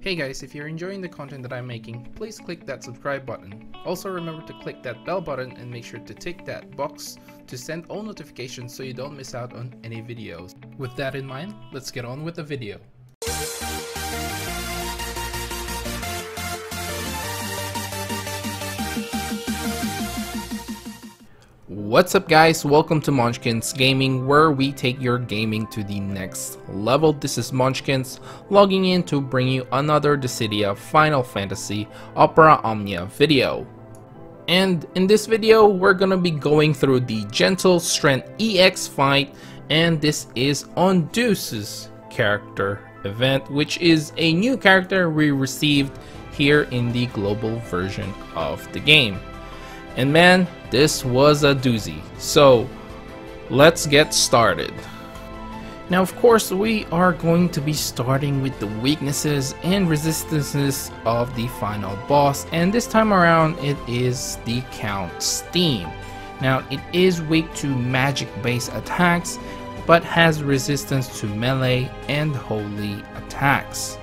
Hey guys, if you're enjoying the content that I'm making, please click that subscribe button. Also remember to click that bell button and make sure to tick that box to send all notifications so you don't miss out on any videos. With that in mind, let's get on with the video. What's up guys, welcome to Monchkinz Gaming, where we take your gaming to the next level. This is Monchkinz logging in to bring you another Dissidia Final Fantasy Opera Omnia video. And in this video we're gonna be going through the Gentle Strength EX fight, and this is on Deuce's character event, which is a new character we received here in the global version of the game. And man, this was a doozy. So let's get started. Now of course we are going to be starting with the weaknesses and resistances of the final boss, and this time around it is the Count Steam. Now it is weak to magic based attacks but has resistance to melee and holy attacks.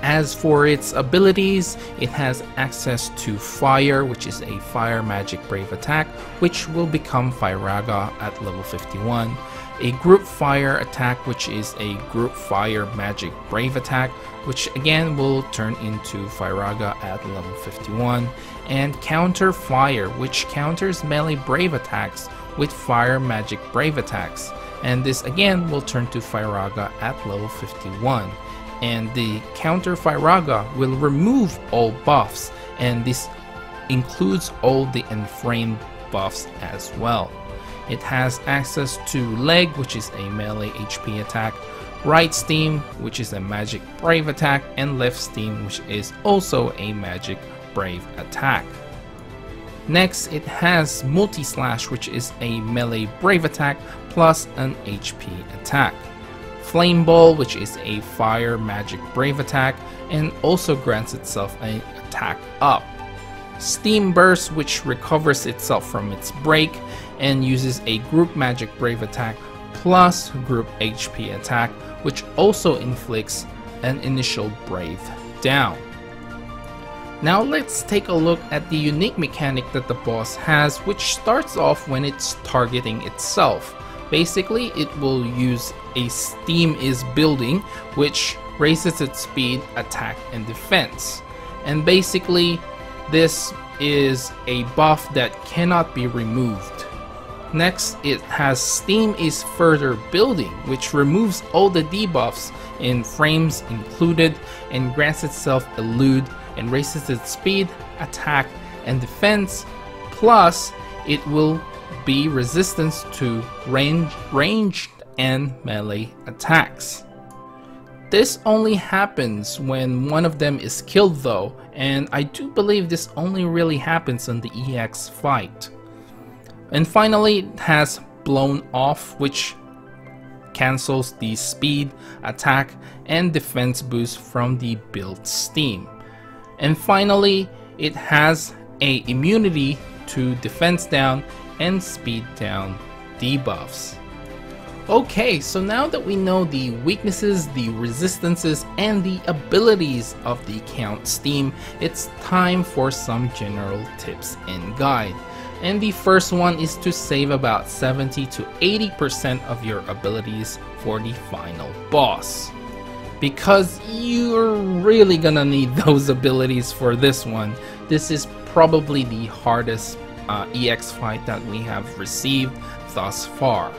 As for its abilities, it has access to Fire, which is a Fire Magic Brave attack, which will become Firaga at level 51. A Group Fire attack, which is a Group Fire Magic Brave attack, which again will turn into Firaga at level 51. And Counter Fire, which counters melee Brave attacks with Fire Magic Brave attacks. And this again will turn to Firaga at level 51. And the Counter Firaga will remove all buffs, and this includes all the enframed buffs as well. It has access to Leg, which is a melee HP attack, Right Steam, which is a magic brave attack, and Left Steam, which is also a magic brave attack. Next, it has Multi Slash, which is a melee brave attack plus an HP attack. Flame Ball, which is a fire magic brave attack and also grants itself an attack up. Steam Burst, which recovers itself from its break and uses a group magic brave attack plus group HP attack, which also inflicts an initial brave down. Now let's take a look at the unique mechanic that the boss has, which starts off when it's targeting itself. Basically, it will use a Steam is building, which raises its speed, attack, and defense. And basically, this is a buff that cannot be removed. Next, it has Steam is further building, which removes all the debuffs in frames included and grants itself elude and raises its speed, attack, and defense. Plus, it will be resistance to ranged and melee attacks. This only happens when one of them is killed though, and I do believe this only really happens in the EX fight. And finally, it has Blown Off, which cancels the speed, attack, and defense boost from the build Steam. And finally, it has a immunity to defense down and speed down debuffs. Okay, so now that we know the weaknesses, the resistances, and the abilities of the Count Steam, it's time for some general tips and guide. And the first one is to save about 70 to 80% of your abilities for the final boss, because you're really gonna need those abilities for this one. This is probably the hardest EX fight that we have received thus far.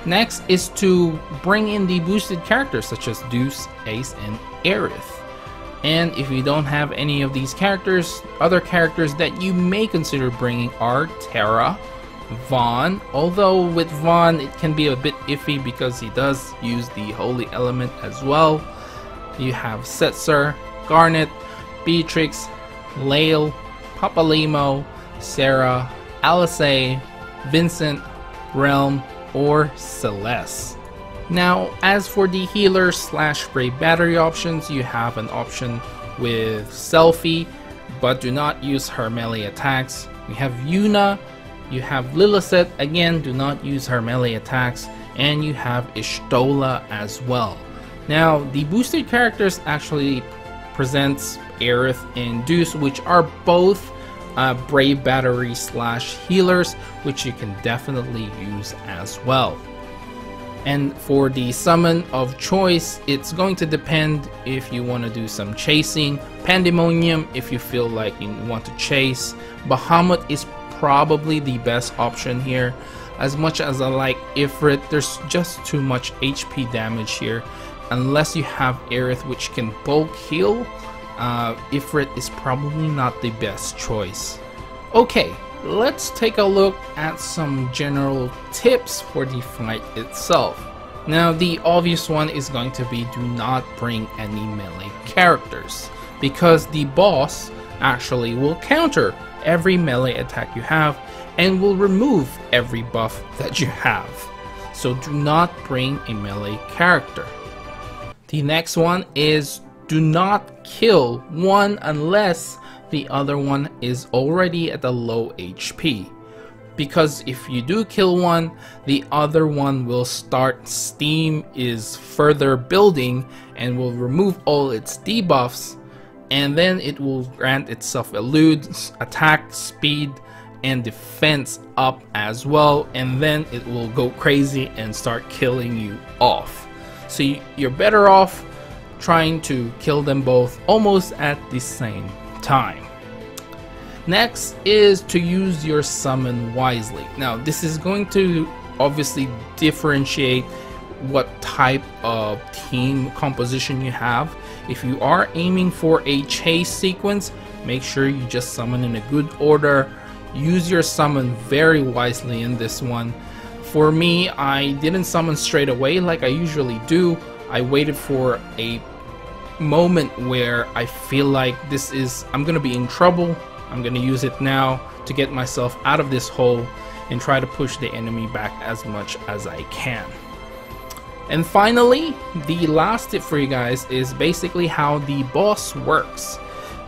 Next is to bring in the boosted characters such as Deuce, Ace, and Aerith. And if you don't have any of these characters, other characters that you may consider bringing are Terra, Vaughn, although with Vaughn it can be a bit iffy because he does use the holy element as well. You have Setzer, Garnet, Beatrix, Lael, Papalimo, Sarah, Alice, Vincent, Realm, or Celeste. Now, as for the healer slash brave battery options, you have an option with Selphie, but do not use her melee attacks. You have Yuna, you have Lillicet, again do not use her melee attacks, and you have Ishtola as well. Now, the boosted characters actually presents Aerith and Deuce, which are both Brave Battery / healers, which you can definitely use as well. And for the summon of choice, it's going to depend if you want to do some chasing. Pandemonium if you feel like you want to chase. Bahamut is probably the best option here. As much as I like Ifrit, there's just too much HP damage here. Unless you have Aerith, which can bulk heal, Ifrit is probably not the best choice. Okay, let's take a look at some general tips for the fight itself. Now, the obvious one is going to be do not bring any melee characters, because the boss actually will counter every melee attack you have and will remove every buff that you have. So do not bring a melee character. The next one is do not kill one unless the other one is already at a low HP. Because if you do kill one, the other one will start. Steam is further building and will remove all its debuffs, and then it will grant itself elude, attack, speed, and defense up as well, and then it will go crazy and start killing you off. So you're better off trying to kill them both almost at the same time. Next is to use your summon wisely. Now, this is going to obviously differentiate what type of team composition you have. If you are aiming for a chase sequence, make sure you just summon in a good order. Use your summon very wisely in this one. For me, I didn't summon straight away like I usually do. I waited for a moment where I feel like I'm gonna be in trouble. I'm gonna use it now to get myself out of this hole and try to push the enemy back as much as I can. And finally, the last tip for you guys is basically how the boss works.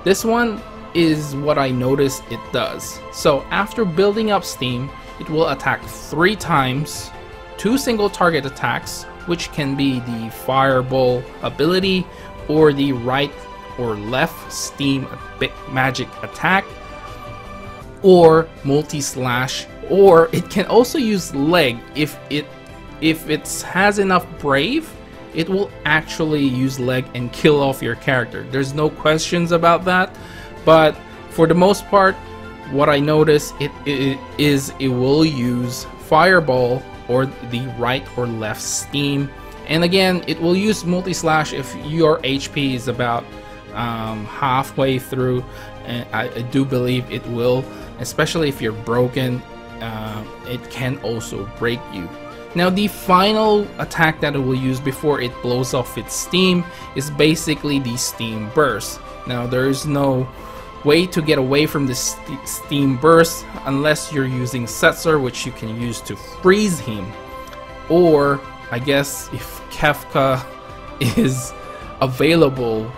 This one is what I noticed it does. So after building up steam, it will attack 3 times, 2 single target attacks, which can be the fireball ability or the right or left steam magic attack, or multi-slash, or it can also use leg. If it has enough brave, it will actually use leg and kill off your character. There's no questions about that, but for the most part, what I notice it will use fireball or the right or left steam, and again it will use multi-slash if your HP is about halfway through, and I do believe it will, especially if you're broken. It can also break you. Now, the final attack that it will use before it blows off its steam is basically the steam burst. Now, there is no way to get away from the steam burst unless you're using Setzer, which you can use to freeze him, or I guess if Kefka is available,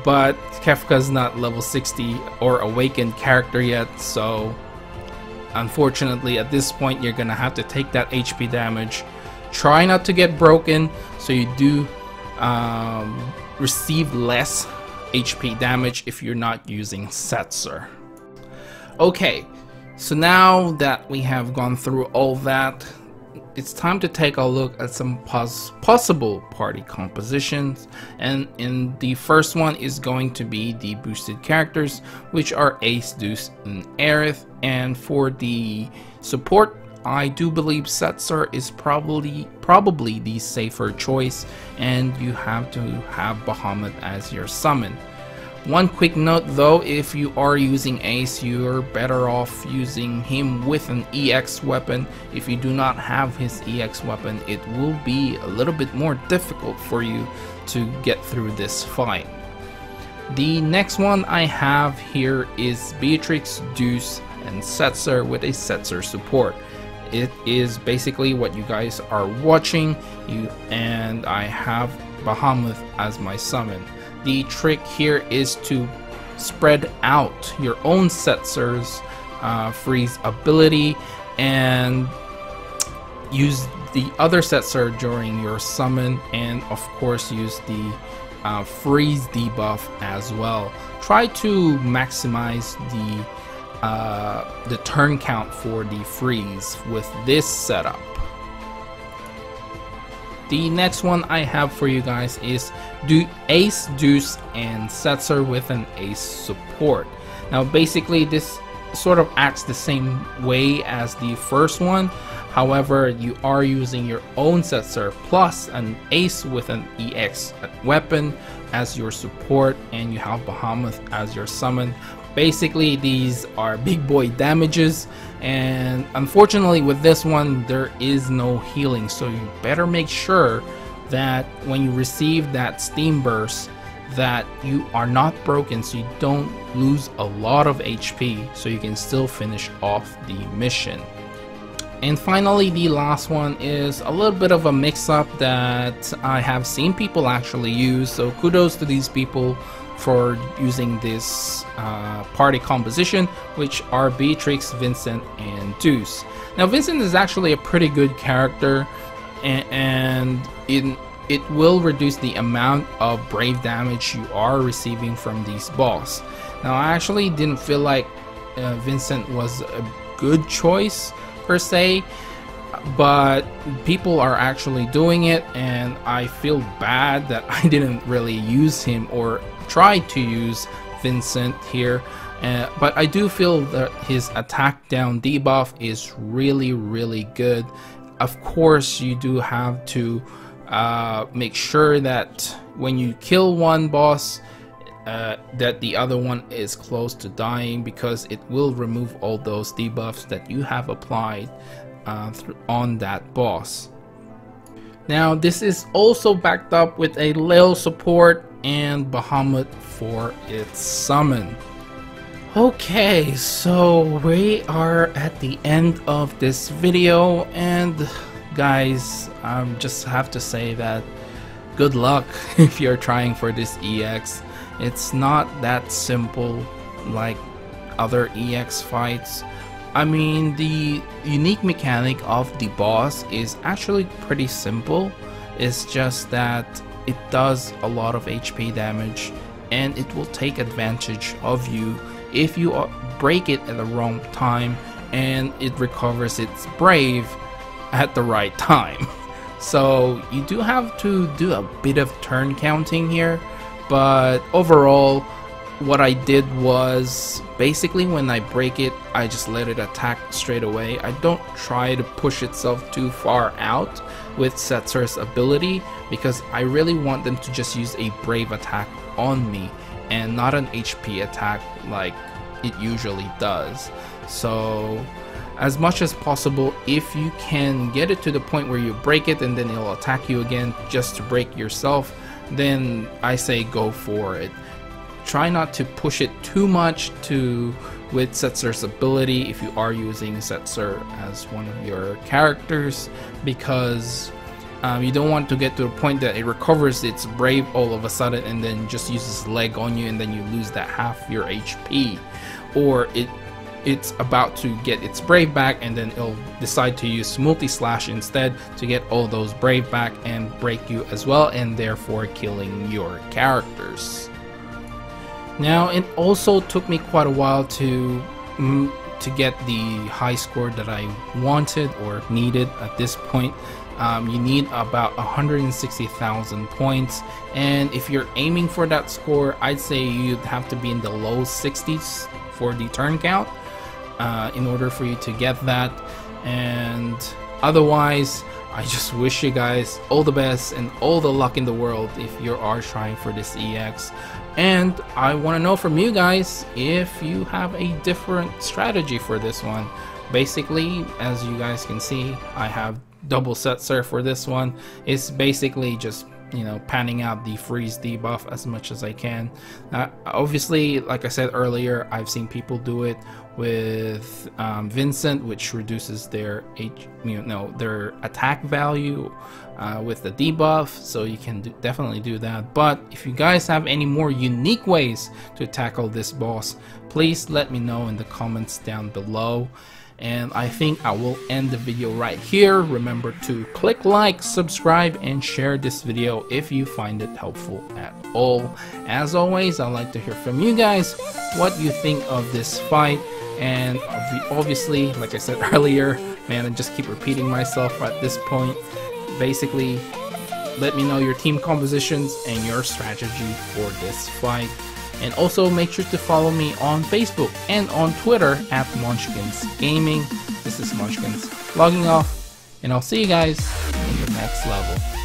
but Kefka's not level 60 or awakened character yet, so unfortunately at this point you're gonna have to take that HP damage. Try not to get broken so you do receive less HP damage if you're not using Setzer. Okay, so now that we have gone through all that, it's time to take a look at some possible party compositions, and in the first one is going to be the boosted characters, which are Ace, Deuce, and Aerith. And for the support, I do believe Setzer is probably the safer choice, and you have to have Bahamut as your summon. One quick note though, if you are using Ace, you're better off using him with an EX weapon. If you do not have his EX weapon, it will be a little bit more difficult for you to get through this fight. The next one I have here is Beatrix, Deuce, and Setzer with a Setzer support. It is basically what you guys are watching, and I have Bahamut as my summon. The trick here is to spread out your own Setzer's freeze ability and use the other Setzer during your summon, and of course use the freeze debuff as well. Try to maximize the turn count for the freeze with this setup. The next one I have for you guys is Ace, Deuce, and Setzer with an Ace support. Now basically this sort of acts the same way as the first one. However, you are using your own Setzer plus an Ace with an EX weapon as your support, and you have Behemoth as your summon. Basically these are big boy damages, and unfortunately with this one there is no healing, so you better make sure that when you receive that steam burst that you are not broken, so you don't lose a lot of HP, so you can still finish off the mission. And finally, the last one is a little bit of a mix-up that I have seen people actually use, so kudos to these people for using this party composition, which are Beatrix, Vincent, and Deuce. Now Vincent is actually a pretty good character, and it will reduce the amount of brave damage you are receiving from these boss. Now I actually didn't feel like Vincent was a good choice per se, but people are actually doing it, and I feel bad that I didn't really use him or try to use Vincent here. But I do feel that his attack down debuff is really good. Of course you do have to make sure that when you kill one boss that the other one is close to dying, because it will remove all those debuffs that you have applied on that boss. Now this is also backed up with a little support and Behemoth for its summon. Okay, so we are at the end of this video, and guys, I just have to say that good luck if you're trying for this EX. It's not that simple like other EX fights. I mean, the unique mechanic of the boss is actually pretty simple. It's just that it does a lot of HP damage, and it will take advantage of you if you break it at the wrong time, and it recovers its brave at the right time. So you do have to do a bit of turn counting here, but overall what I did was basically when I break it, I just let it attack straight away. I don't try to push itself too far out with Setzer's ability, because I really want them to just use a brave attack on me and not an HP attack like it usually does. So as much as possible, if you can get it to the point where you break it and then it'll attack you again just to break yourself, then I say go for it. Try not to push it too much with Setzer's ability if you are using Setzer as one of your characters, because you don't want to get to the point that it recovers its brave all of a sudden and then just uses leg on you, and then you lose that half your HP, or it's about to get its brave back and then it'll decide to use multi-slash instead to get all those brave back and break you as well, and therefore killing your characters. Now it also took me quite a while to get the high score that I wanted or needed at this point. You need about 160,000 points, and if you're aiming for that score, I'd say you'd have to be in the low 60s for the turn count in order for you to get that. And otherwise, I just wish you guys all the best and all the luck in the world if you are trying for this EX. And I want to know from you guys if you have a different strategy for this one. Basically, as you guys can see, I have double Setzer for this one. It's basically just, you know, panning out the freeze debuff as much as I can. Obviously, like I said earlier, I've seen people do it with Vincent, which reduces their their attack value with the debuff, so you can definitely do that. But if you guys have any more unique ways to tackle this boss, please let me know in the comments down below. And I think I will end the video right here. Remember to click like, subscribe, and share this video if you find it helpful at all. As always, I'd like to hear from you guys what you think of this fight. And obviously, like I said earlier, man, I just keep repeating myself at this point. Basically, let me know your team compositions and your strategy for this fight. And also make sure to follow me on Facebook and on Twitter at Monchkinz Gaming. This is Monchkinz logging off, and I'll see you guys in the next level.